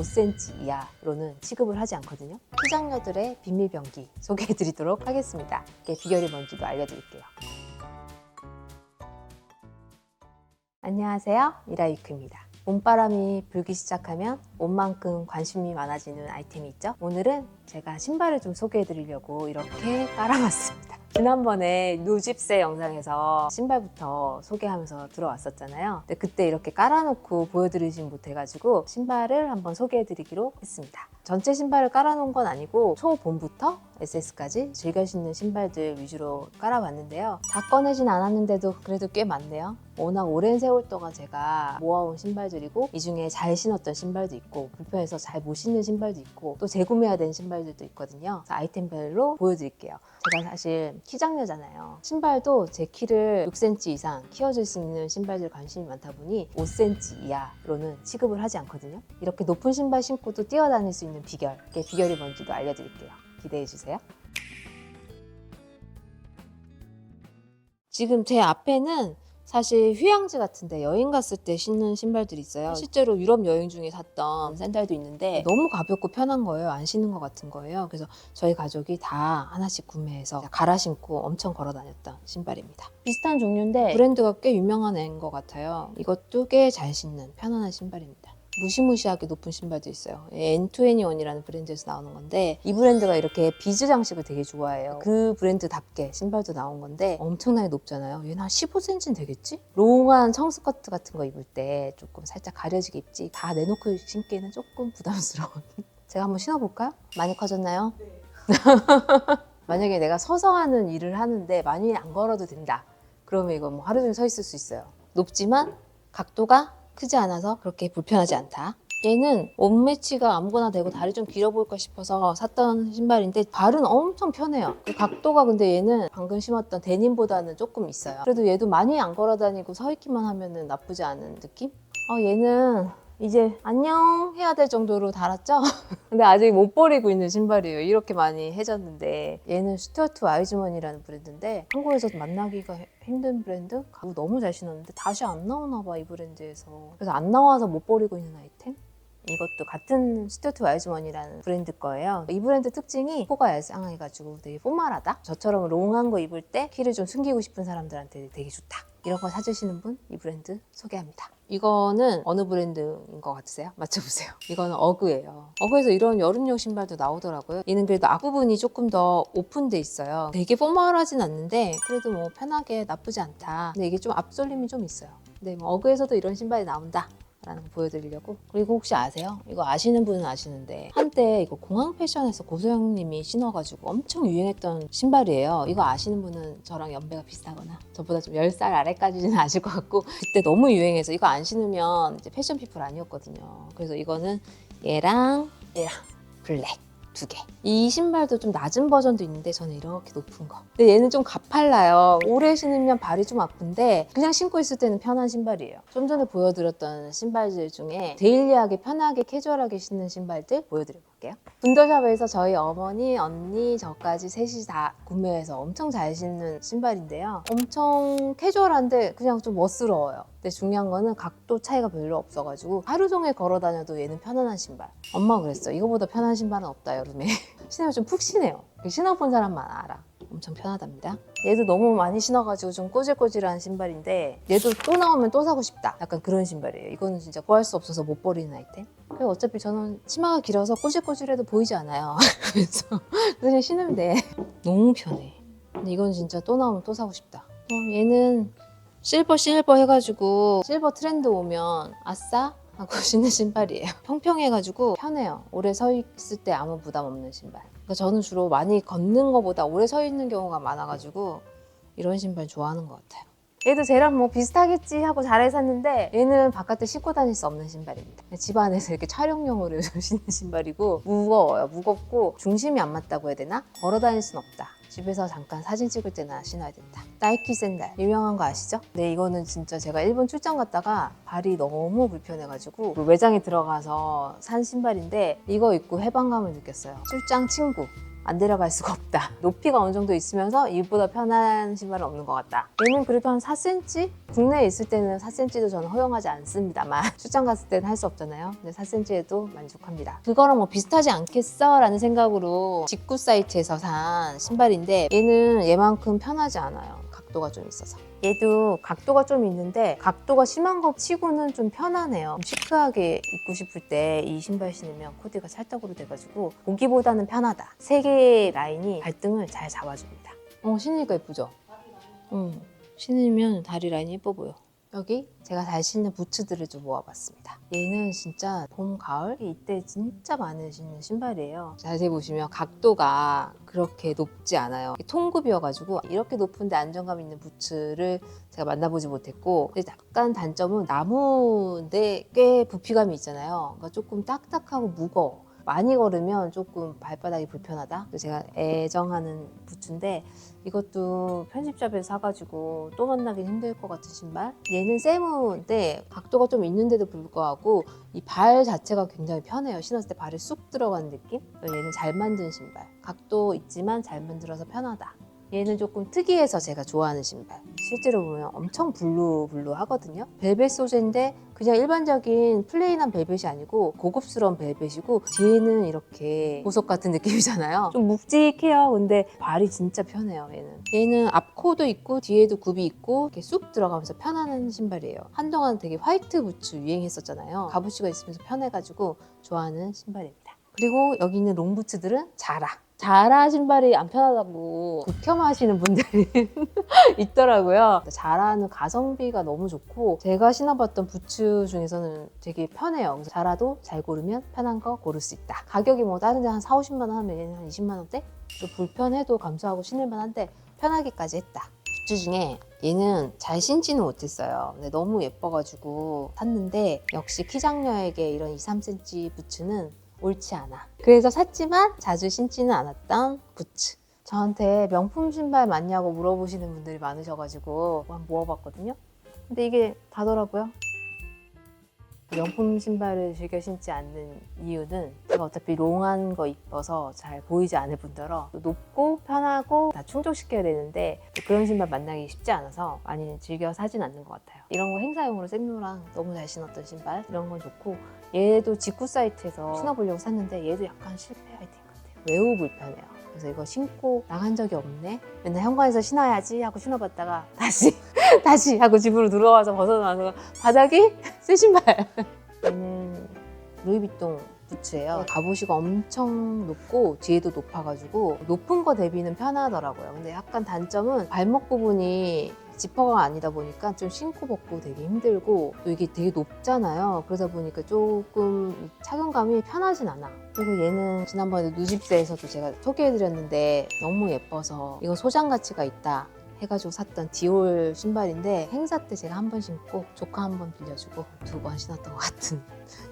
5cm 이하로는 취급을 하지 않거든요. 키장녀들의 비밀병기 소개해드리도록 하겠습니다. 이게 비결이 뭔지도 알려드릴게요. 안녕하세요, 미라유크입니다. 봄바람이 불기 시작하면 옷만큼 관심이 많아지는 아이템이 있죠. 오늘은 제가 신발을 좀 소개해드리려고 이렇게 깔아봤습니다. 지난번에 누집세 영상에서 신발부터 소개하면서 들어왔었잖아요. 근데 그때 이렇게 깔아놓고 보여드리진 못해가지고 신발을 한번 소개해드리기로 했습니다. 전체 신발을 깔아놓은 건 아니고 초봄부터 SS까지 즐겨 신는 신발들 위주로 깔아봤는데요. 다 꺼내진 않았는데도 그래도 꽤 많네요. 워낙 오랜 세월 동안 제가 모아온 신발들이고 이 중에 잘 신었던 신발도 있고 불편해서 잘 못 신는 신발도 있고 또 재구매해야 되는 신발들도 있거든요. 그래서 아이템별로 보여드릴게요. 제가 사실 키장녀잖아요. 신발도 제 키를 6cm 이상 키워줄 수 있는 신발들 관심이 많다 보니 5cm 이하로는 취급을 하지 않거든요. 이렇게 높은 신발 신고도 뛰어다닐 수 있는 비결, 그게 비결이 뭔지도 알려드릴게요. 기대해주세요. 지금 제 앞에는 사실 휴양지 같은데 여행 갔을 때 신는 신발들이 있어요. 실제로 유럽 여행 중에 샀던 샌들도 있는데 너무 가볍고 편한 거예요. 안 신는 것 같은 거예요. 그래서 저희 가족이 다 하나씩 구매해서 갈아 신고 엄청 걸어 다녔던 신발입니다. 비슷한 종류인데 브랜드가 꽤 유명한 애인 것 같아요. 이것도 꽤 잘 신는 편안한 신발입니다. 무시무시하게 높은 신발도 있어요. N21이라는 브랜드에서 나오는 건데 이 브랜드가 이렇게 비즈 장식을 되게 좋아해요. 그 브랜드답게 신발도 나온 건데 엄청나게 높잖아요. 얘는 한 15cm는 되겠지? 롱한 청스커트 같은 거 입을 때 조금 살짝 가려지게 입지 다 내놓고 신기에는 조금 부담스러운 제가 한번 신어볼까요? 많이 커졌나요? 네. 만약에 내가 서서 하는 일을 하는데 많이 안 걸어도 된다. 그러면 이거 뭐 하루 종일 서 있을 수 있어요. 높지만 각도가 크지 않아서 그렇게 불편하지 않다. 얘는 옷 매치가 아무거나 되고 다리 좀 길어 보일까 싶어서 샀던 신발인데 발은 엄청 편해요. 그 각도가 근데 얘는 방금 신었던 데님보다는 조금 있어요. 그래도 얘도 많이 안 걸어 다니고 서 있기만 하면 나쁘지 않은 느낌? 얘는 이제 안녕 해야 될 정도로 달았죠? 근데 아직 못 버리고 있는 신발이에요. 이렇게 많이 해졌는데 얘는 스튜어트 와이즈먼이라는 브랜드인데 한국에서도 만나기가 힘든 브랜드? 가구 너무 잘 신었는데 다시 안 나오나 봐, 이 브랜드에서. 그래서 안 나와서 못 버리고 있는 아이템? 이것도 같은 스튜어트 와이즈먼이라는 브랜드 거예요. 이 브랜드 특징이 코가 얄쌍해가지고 되게 포멀하다? 저처럼 롱한 거 입을 때 키를 좀 숨기고 싶은 사람들한테 되게 좋다. 이런 거 사주시는 분 이 브랜드 소개합니다. 이거는 어느 브랜드인 것 같으세요? 맞춰보세요. 이거는 어그예요. 어그에서 이런 여름용 신발도 나오더라고요. 얘는 그래도 앞부분이 조금 더 오픈돼 있어요. 되게 포멀하진 않는데 그래도 뭐 편하게 나쁘지 않다. 근데 이게 좀 앞솔림이 좀 있어요. 근데 뭐 어그에서도 이런 신발이 나온다 라는 거 보여드리려고. 그리고 혹시 아세요? 이거 아시는 분은 아시는데 한때 이거 공항 패션에서 고소영님이 신어가지고 엄청 유행했던 신발이에요. 이거 아시는 분은 저랑 연배가 비슷하거나 저보다 좀 10살 아래까지는 아실 것 같고 그때 너무 유행해서 이거 안 신으면 이제 패션 피플 아니었거든요. 그래서 이거는 얘랑 블랙 두 개. 이 신발도 좀 낮은 버전도 있는데 저는 이렇게 높은 거. 근데 얘는 좀 가팔라요. 오래 신으면 발이 좀 아픈데 그냥 신고 있을 때는 편한 신발이에요. 좀 전에 보여드렸던 신발들 중에 데일리하게 편하게 캐주얼하게 신는 신발들 보여드려볼게요. 분더샵에서 저희 어머니, 언니, 저까지 셋이 다 구매해서 엄청 잘 신는 신발인데요. 엄청 캐주얼한데 그냥 좀 멋스러워요. 근데 중요한 거는 각도 차이가 별로 없어가지고 하루 종일 걸어 다녀도 얘는 편안한 신발. 엄마가 그랬어. 이거보다 편한 신발은 없다, 여름에. 신으면 좀 푹 신해요. 신어본 사람만 알아. 엄청 편하답니다. 얘도 너무 많이 신어가지고 좀 꼬질꼬질한 신발인데 얘도 또 나오면 또 사고 싶다. 약간 그런 신발이에요. 이거는 진짜 구할 수 없어서 못 버리는 아이템. 그리고 어차피 저는 치마가 길어서 꼬질꼬질해도 보이지 않아요. 그래서 그냥 신으면 돼. 너무 편해. 근데 이건 진짜 또 나오면 또 사고 싶다. 얘는 실버 해가지고 실버 트렌드 오면 아싸 하고 신는 신발이에요. 평평해가지고 편해요. 오래 서 있을 때 아무 부담 없는 신발. 그러니까 저는 주로 많이 걷는 것보다 오래 서 있는 경우가 많아가지고 이런 신발 좋아하는 것 같아요. 얘도 쟤랑 뭐 비슷하겠지 하고 잘 샀는데 얘는 바깥에 신고 다닐 수 없는 신발입니다. 집 안에서 이렇게 촬영용으로 요즘 신는 신발이고 무거워요. 무겁고 중심이 안 맞다고 해야 되나? 걸어 다닐 순 없다. 집에서 잠깐 사진 찍을 때나 신어야 된다. 나이키 샌들 유명한 거 아시죠? 네, 이거는 진짜 제가 일본 출장 갔다가 발이 너무 불편해가지고 매장에 들어가서 산 신발인데 이거 입고 해방감을 느꼈어요. 출장 친구 안 데려갈 수가 없다. 높이가 어느 정도 있으면서 이보다 편한 신발은 없는 것 같다. 얘는 그래도 한 4cm? 국내에 있을 때는 4cm도 저는 허용하지 않습니다만 출장 갔을 때는 할 수 없잖아요. 근데 4cm에도 만족합니다. 그거랑 뭐 비슷하지 않겠어? 라는 생각으로 직구 사이트에서 산 신발인데 얘는 얘만큼 편하지 않아요. 각도가 좀 있어서. 얘도 각도가 좀 있는데 각도가 심한 것 치고는 좀 편하네요. 시크하게 입고 싶을 때 이 신발 신으면 코디가 찰떡으로 돼가지고 보기보다는 편하다. 세 개의 라인이 발등을 잘 잡아줍니다. 신으니까 예쁘죠? 신으면 다리 라인이 예뻐 보여. 여기 제가 잘 신는 부츠들을 좀 모아봤습니다. 얘는 진짜 봄, 가을 이때 진짜 많이 신는 신발이에요. 자세히 보시면 각도가 그렇게 높지 않아요. 통굽이어가지고 이렇게 높은데 안정감 있는 부츠를 제가 만나보지 못했고, 근데 약간 단점은 나무인데 꽤 부피감이 있잖아요. 그러니까 조금 딱딱하고 무거워. 많이 걸으면 조금 발바닥이 불편하다. 제가 애정하는 부츠인데 이것도 편집샵에서 사가지고 또 만나긴 힘들 것 같은 신발. 얘는 세무인데 각도가 좀 있는데도 불구하고 이 발 자체가 굉장히 편해요. 신었을 때 발에 쑥 들어가는 느낌? 얘는 잘 만든 신발. 각도 있지만 잘 만들어서 편하다. 얘는 조금 특이해서 제가 좋아하는 신발. 실제로 보면 엄청 블루 하거든요. 벨벳 소재인데 그냥 일반적인 플레인한 벨벳이 아니고 고급스러운 벨벳이고 뒤에는 이렇게 보석 같은 느낌이잖아요. 좀 묵직해요. 근데 발이 진짜 편해요. 얘는 앞코도 있고 뒤에도 굽이 있고 이렇게 쑥 들어가면서 편안한 신발이에요. 한동안 되게 화이트 부츠 유행했었잖아요. 가부츠가 있으면서 편해가지고 좋아하는 신발입니다. 그리고 여기 있는 롱부츠들은 자라 신발이 안 편하다고 극혐하시는 분들이 있더라고요. 자라는 가성비가 너무 좋고 제가 신어봤던 부츠 중에서는 되게 편해요. 그래서 자라도 잘 고르면 편한 거 고를 수 있다. 가격이 뭐 다른 데 한 4, 50만 원 하면 얘는 한 20만 원대? 또 불편해도 감수하고 신을만 한데 편하기까지 했다. 부츠 중에 얘는 잘 신지는 못했어요. 근데 너무 예뻐가지고 샀는데 역시 키장녀에게 이런 2, 3cm 부츠는 옳지 않아. 그래서 샀지만 자주 신지는 않았던 부츠. 저한테 명품 신발 맞냐고 물어보시는 분들이 많으셔가지고 한번 모아봤거든요. 근데 이게 다더라고요. 명품 신발을 즐겨 신지 않는 이유는 제가 어차피 롱한 거 입어서 잘 보이지 않을 뿐더러 높고 편하고 다 충족시켜야 되는데 그런 신발 만나기 쉽지 않아서 많이 즐겨 사진 않는 것 같아요. 이런 거 행사용으로 생로랑 너무 잘 신었던 신발 이런 건 좋고, 얘도 직구 사이트에서 신어보려고 샀는데 얘도 약간 실패 아이템 같아요. 매우 불편해요. 그래서 이거 신고 나간 적이 없네. 맨날 현관에서 신어야지 하고 신어봤다가 다시 하고 집으로 들어와서 벗어나서 바닥이 새 신발. 얘는 루이비통 부츠예요. 갑옷이가 엄청 높고 뒤에도 높아가지고 높은 거 대비는 편하더라고요. 근데 약간 단점은 발목 부분이 지퍼가 아니다 보니까 좀 신고 벗고 되게 힘들고, 또 이게 되게 높잖아요. 그러다 보니까 조금 착용감이 편하진 않아. 그리고 얘는 지난번에 누집세에서도 제가 소개해드렸는데 너무 예뻐서 이거 소장 가치가 있다 해가지고 샀던 디올 신발인데 행사 때 제가 한 번 신고 조카 한 번 빌려주고 2번 신었던 것 같은.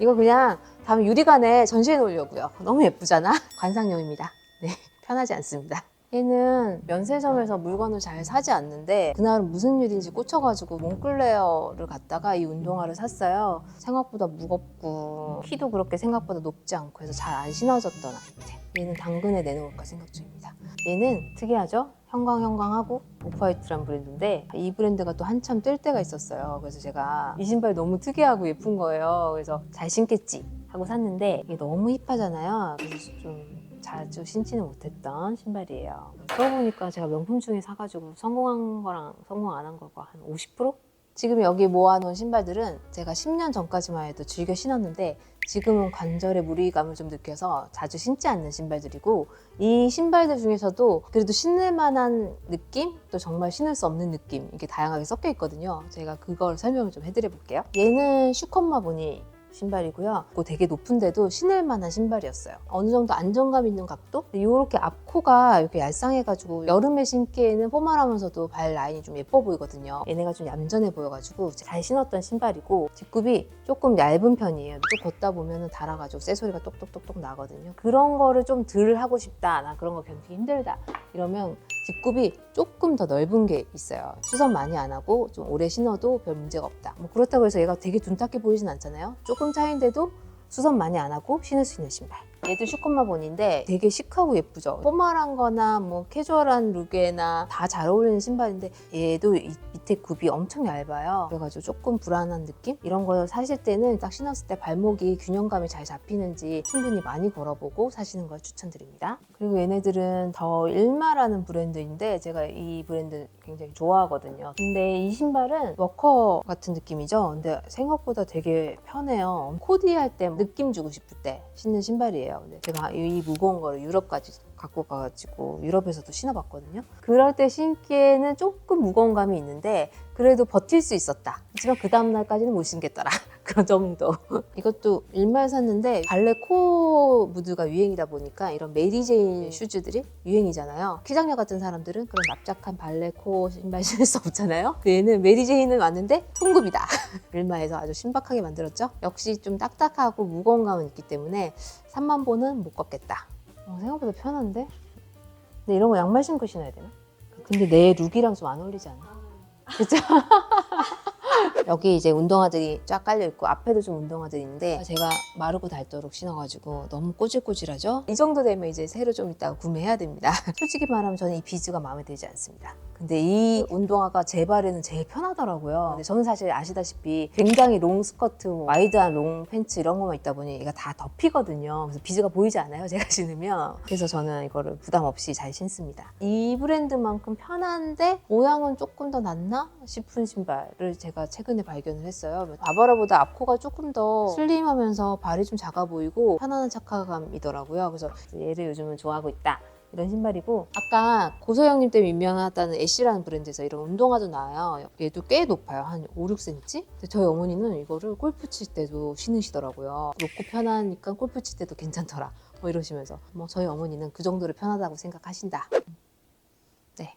이거 그냥 다음에 유리관에 전시해 놓으려고요. 너무 예쁘잖아? 관상용입니다. 네, 편하지 않습니다. 얘는 면세점에서 물건을 잘 사지 않는데 그날은 무슨 일인지 꽂혀가지고 몽클레어를 갔다가 이 운동화를 샀어요. 생각보다 무겁고 키도 그렇게 생각보다 높지 않고 해서 잘 안 신어졌던 아이템. 얘는 당근에 내놓을까 생각 중입니다. 얘는 특이하죠? 형광하고 오프화이트란 브랜드인데 이 브랜드가 또 한참 뜰 때가 있었어요. 그래서 제가 이 신발 너무 특이하고 예쁜 거예요. 그래서 잘 신겠지 하고 샀는데 이게 너무 힙하잖아요. 그래서 좀 자주 신지는 못했던 신발이에요. 그러고 보니까 제가 명품 중에 사가지고 성공한 거랑 성공 안 한 거가 한 50%? 지금 여기 모아놓은 신발들은 제가 10년 전까지만 해도 즐겨 신었는데 지금은 관절에 무리감을 좀 느껴서 자주 신지 않는 신발들이고, 이 신발들 중에서도 그래도 신을 만한 느낌? 또 정말 신을 수 없는 느낌, 이게 다양하게 섞여 있거든요. 제가 그걸 설명을 좀 해드려 볼게요. 얘는 슈컨마 보니 신발이고요. 그거 되게 높은데도 신을 만한 신발이었어요. 어느 정도 안정감 있는 각도? 이렇게 앞코가 이렇게 얄쌍해가지고 여름에 신기에는 포멀하면서도 발 라인이 좀 예뻐 보이거든요. 얘네가 좀 얌전해 보여가지고 잘 신었던 신발이고, 뒷굽이 조금 얇은 편이에요. 쭉 걷다 보면 닳아가지고 쇠소리가 똑똑똑똑 나거든요. 그런 거를 좀 덜 하고 싶다, 나 그런 거 견디기 힘들다 이러면 뒷굽이 조금 더 넓은 게 있어요. 수선 많이 안 하고 좀 오래 신어도 별 문제가 없다. 뭐 그렇다고 해서 얘가 되게 둔탁해 보이진 않잖아요. 조금 차이인데도 수선 많이 안 하고 신을 수 있는 신발. 얘도 슈커마본인데 되게 시크하고 예쁘죠. 포멀한 거나 뭐 캐주얼한 룩에나 다 잘 어울리는 신발인데 얘도 이 밑에 굽이 엄청 얇아요. 그래가지고 조금 불안한 느낌? 이런 거 사실 때는 딱 신었을 때 발목이 균형감이 잘 잡히는지 충분히 많이 걸어보고 사시는 걸 추천드립니다. 그리고 얘네들은 더 일마라는 브랜드인데 제가 이 브랜드 굉장히 좋아하거든요. 근데 이 신발은 워커 같은 느낌이죠. 근데 생각보다 되게 편해요. 코디할 때 느낌 주고 싶을 때 신는 신발이에요. 근데 제가 이 무거운 거를 유럽까지 갖고 가가지고 유럽에서도 신어봤거든요. 그럴 때 신기에는 조금 무거운 감이 있는데 그래도 버틸 수 있었다. 하지만 그 다음날까지는 못 신겠더라. 그 정도. 이것도 일말 샀는데 발레 코 무드가 유행이다 보니까 이런 메리제인 슈즈들이 유행이잖아요. 키장녀 같은 사람들은 그런 납작한 발레 코 신발 신을 수 없잖아요. 얘는 메리제인은 왔는데 통굽이다. 일마에서 아주 신박하게 만들었죠. 역시 좀 딱딱하고 무거운 감은 있기 때문에 3만 보는 못 걷겠다. 생각보다 편한데? 근데 이런 거 양말 신고 신어야 되나? 근데 내 룩이랑 좀 안 어울리지 않아? 그쵸? 여기 이제 운동화들이 쫙 깔려있고 앞에도 좀 운동화들이 있는데 제가 마르고 닳도록 신어가지고 너무 꼬질꼬질하죠? 이 정도 되면 이제 새로 좀 이따가 구매해야 됩니다. 솔직히 말하면 저는 이 비즈가 마음에 들지 않습니다. 근데 이 운동화가 제 발에는 제일 편하더라고요. 근데 저는 사실 아시다시피 굉장히 롱 스커트, 와이드한 롱 팬츠 이런 거만 있다 보니 얘가 다 덮이거든요. 그래서 비즈가 보이지 않아요, 제가 신으면. 그래서 저는 이거를 부담 없이 잘 신습니다. 이 브랜드만큼 편한데 모양은 조금 더 낫나 싶은 신발을 제가 최근에 발견을 했어요. 바바라보다 앞코가 조금 더 슬림하면서 발이 좀 작아 보이고 편안한 착화감이더라고요. 그래서 얘를 요즘은 좋아하고 있다. 이런 신발이고, 아까 고소영님 때문에 유명하다는 애쉬라는 브랜드에서 이런 운동화도 나와요. 얘도 꽤 높아요. 한 5, 6cm? 근데 저희 어머니는 이거를 골프 칠 때도 신으시더라고요. 높고 편하니까 골프 칠 때도 괜찮더라. 뭐 이러시면서. 저희 어머니는 그 정도로 편하다고 생각하신다. 네.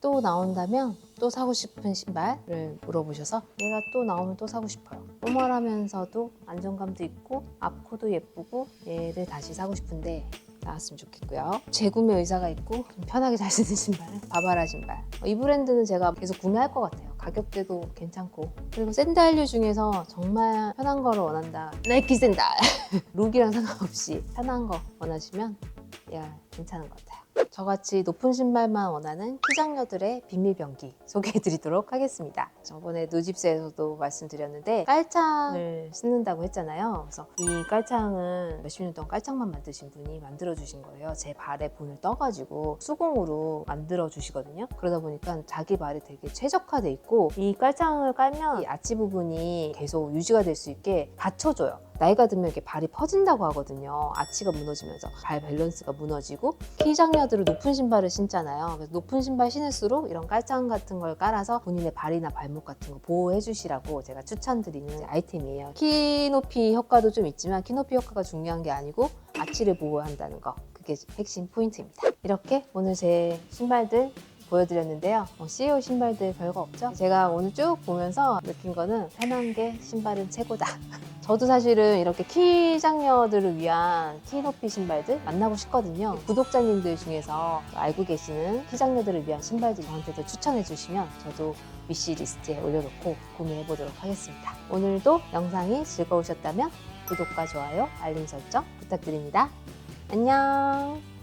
또 나온다면 또 사고 싶은 신발을 물어보셔서 얘가 또 나오면 또 사고 싶어요. 포멀하면서도 안정감도 있고 앞코도 예쁘고 얘를 다시 사고 싶은데 나왔으면 좋겠고요. 재구매 의사가 있고 좀 편하게 잘 쓰는 신발은 바바라 신발. 이 브랜드는 제가 계속 구매할 것 같아요. 가격대도 괜찮고. 그리고 샌들류 중에서 정말 편한 거를 원한다. 나이키 샌들! 룩이랑 상관없이 편한 거 원하시면 얘가 괜찮은 것 같아요. 저같이 높은 신발만 원하는 키장녀들의 비밀병기 소개해드리도록 하겠습니다. 저번에 누집스에서도 말씀드렸는데 깔창을 신는다고 했잖아요. 그래서 이 깔창은 몇십 년 동안 깔창만 만드신 분이 만들어주신 거예요. 제 발에 본을 떠가지고 수공으로 만들어주시거든요. 그러다 보니까 자기 발이 되게 최적화돼 있고 이 깔창을 깔면 이 아치 부분이 계속 유지가 될 수 있게 받쳐줘요. 나이가 들면 이렇게 발이 퍼진다고 하거든요. 아치가 무너지면서 발 밸런스가 무너지고 키장녀들은 높은 신발을 신잖아요. 그래서 높은 신발 신을수록 이런 깔창 같은 걸 깔아서 본인의 발이나 발목 같은 거 보호해 주시라고 제가 추천드리는 아이템이에요. 키 높이 효과도 좀 있지만 키 높이 효과가 중요한 게 아니고 아치를 보호한다는 거, 그게 핵심 포인트입니다. 이렇게 오늘 제 신발들 보여드렸는데요. CEO 신발들 별거 없죠? 제가 오늘 쭉 보면서 느낀 거는 편한 게 신발은 최고다. 저도 사실은 이렇게 키 장녀들을 위한 키 높이 신발들 만나고 싶거든요. 구독자님들 중에서 알고 계시는 키 장녀들을 위한 신발들 저한테도 추천해 주시면 저도 위시리스트에 올려놓고 구매해 보도록 하겠습니다. 오늘도 영상이 즐거우셨다면 구독과 좋아요, 알림 설정 부탁드립니다. 안녕!